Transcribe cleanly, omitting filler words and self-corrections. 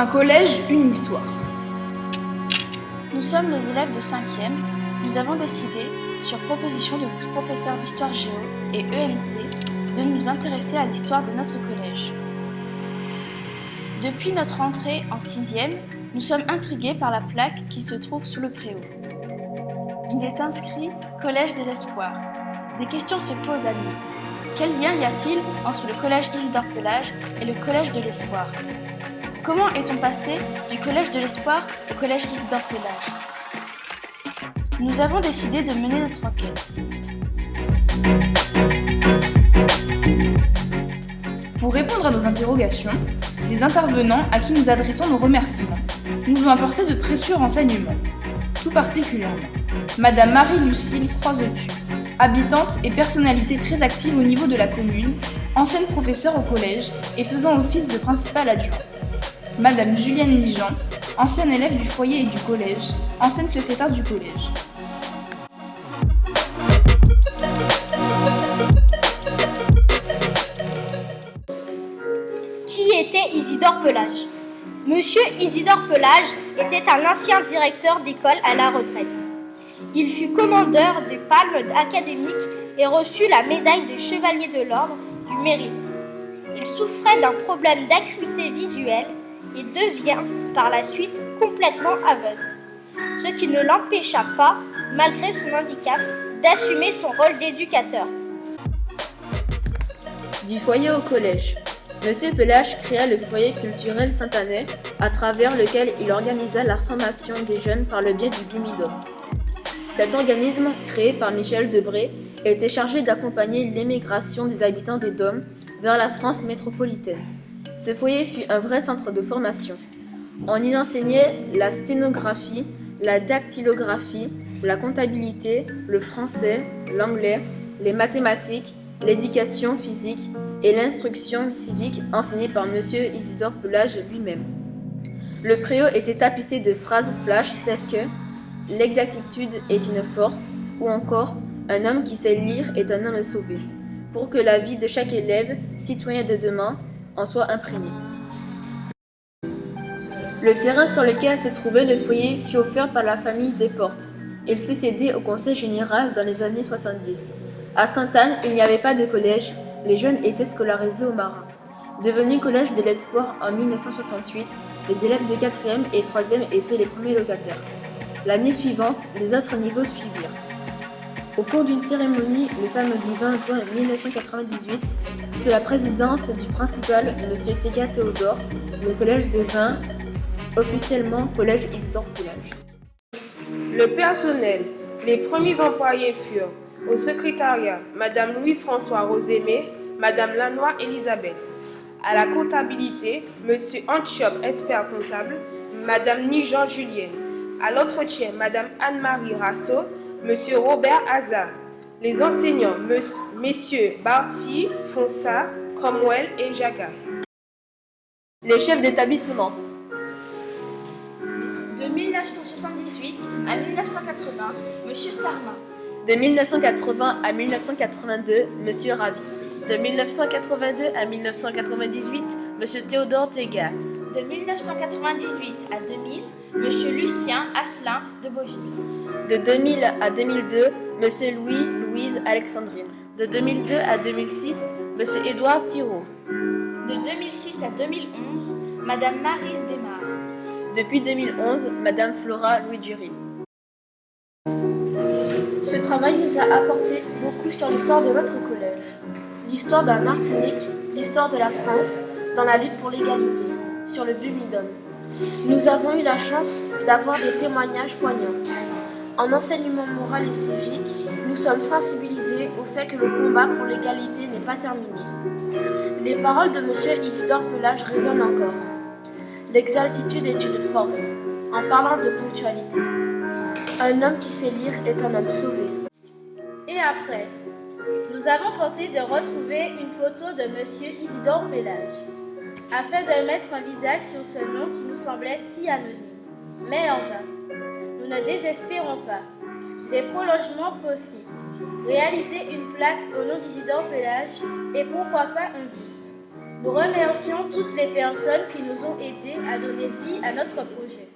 Un collège, une histoire. Nous sommes les élèves de 5e. Nous avons décidé, sur proposition de notre professeur d'histoire géo et EMC, de nous intéresser à l'histoire de notre collège. Depuis notre entrée en 6e, nous sommes intrigués par la plaque qui se trouve sous le préau. Il est inscrit « Collège de l'Espoir ». Des questions se posent à nous. Quel lien y a-t-il entre le collège Isidore-Pelage et le collège de l'Espoir ? Comment est-on passé du collège de l'Espoir au collège Isidore-Pelage ? Nous avons décidé de mener notre enquête. Pour répondre à nos interrogations, les intervenants à qui nous adressons nos remerciements nous ont apporté de précieux renseignements. Tout particulièrement, Madame Marie-Lucille Croisetu, habitante et personnalité très active au niveau de la commune, ancienne professeure au collège et faisant office de principale adjointe. Madame Julienne Ligean, ancienne élève du foyer et du collège, ancienne secrétaire du collège. Qui était Isidore Pelage ? Monsieur Isidore Pelage était un ancien directeur d'école à la retraite. Il fut commandeur des Palmes académiques et reçut la médaille de chevalier de l'ordre du mérite. Il souffrait d'un problème d'acuité visuelle et devient par la suite complètement aveugle, ce qui ne l'empêcha pas, malgré son handicap, d'assumer son rôle d'éducateur. Du foyer au collège. Monsieur Pelage créa le foyer culturel Saint-Anais, à travers lequel il organisa la formation des jeunes par le biais du Dumidor. Cet organisme, créé par Michel Debré, était chargé d'accompagner l'émigration des habitants des Dômes vers la France métropolitaine. Ce foyer fut un vrai centre de formation. On y enseignait la sténographie, la dactylographie, la comptabilité, le français, l'anglais, les mathématiques, l'éducation physique et l'instruction civique enseignée par Monsieur Isidore Pelage lui-même. Le préau était tapissé de phrases flash telles que « L'exactitude est une force » ou encore « Un homme qui sait lire est un homme sauvé » pour que la vie de chaque élève, citoyen de demain, en soit imprégnée. Le terrain sur lequel se trouvait le foyer fut offert par la famille Desportes. Il fut cédé au conseil général dans les années 70. À Sainte-Anne, il n'y avait pas de collège, les jeunes étaient scolarisés au Marin. Devenu collège de l'Espoir en 1968, les élèves de 4e et 3e étaient les premiers locataires. L'année suivante, les autres niveaux suivirent. Au cours d'une cérémonie le samedi 20 juin 1998, sous la présidence du principal M. Tega Théodore, le collège devint officiellement collège Isidore-Pelage. Le personnel. Les premiers employés furent au secrétariat Madame Louis-François Rosémé, Madame Lanois Elisabeth. À la comptabilité, Monsieur Antiope, expert comptable, Madame Nijean Julienne. À l'entretien, Madame Anne-Marie Rasso, Monsieur Robert Hazard. Les enseignants, Messieurs Barty, Fonsa, Cromwell et Jaga. Les chefs d'établissement. De 1978 à 1980, Monsieur Sarma. De 1980 à 1982, Monsieur Ravi. De 1982 à 1998, Monsieur Théodore Tega. De 1998 à 2000, Monsieur Lucien Asselin de Beauville. De 2000 à 2002, Monsieur Louise Alexandrine. De 2002 à 2006, Monsieur Édouard Thiraud. De 2006 à 2011, Madame Maryse Desmar. Depuis 2011, Madame Flora Louis-Jury. Ce travail nous a apporté beaucoup sur l'histoire de notre collège, l'histoire de la Martinique, l'histoire de la France, dans la lutte pour l'égalité, sur le Bumidum. Nous avons eu la chance d'avoir des témoignages poignants. En enseignement moral et civique, nous sommes sensibilisés au fait que le combat pour l'égalité n'est pas terminé. Les paroles de Monsieur Isidore Pelage résonnent encore. L'exaltitude est une force, en parlant de ponctualité. Un homme qui sait lire est un homme sauvé. Et après, nous avons tenté de retrouver une photo de Monsieur Isidore Pelage, afin de mettre un visage sur ce nom qui nous semblait si anonyme. Mais en vain, nous ne désespérons pas. Des prolongements possibles. Réaliser une plaque au nom d'Isidore Pelage et pourquoi pas un buste. Nous remercions toutes les personnes qui nous ont aidés à donner vie à notre projet.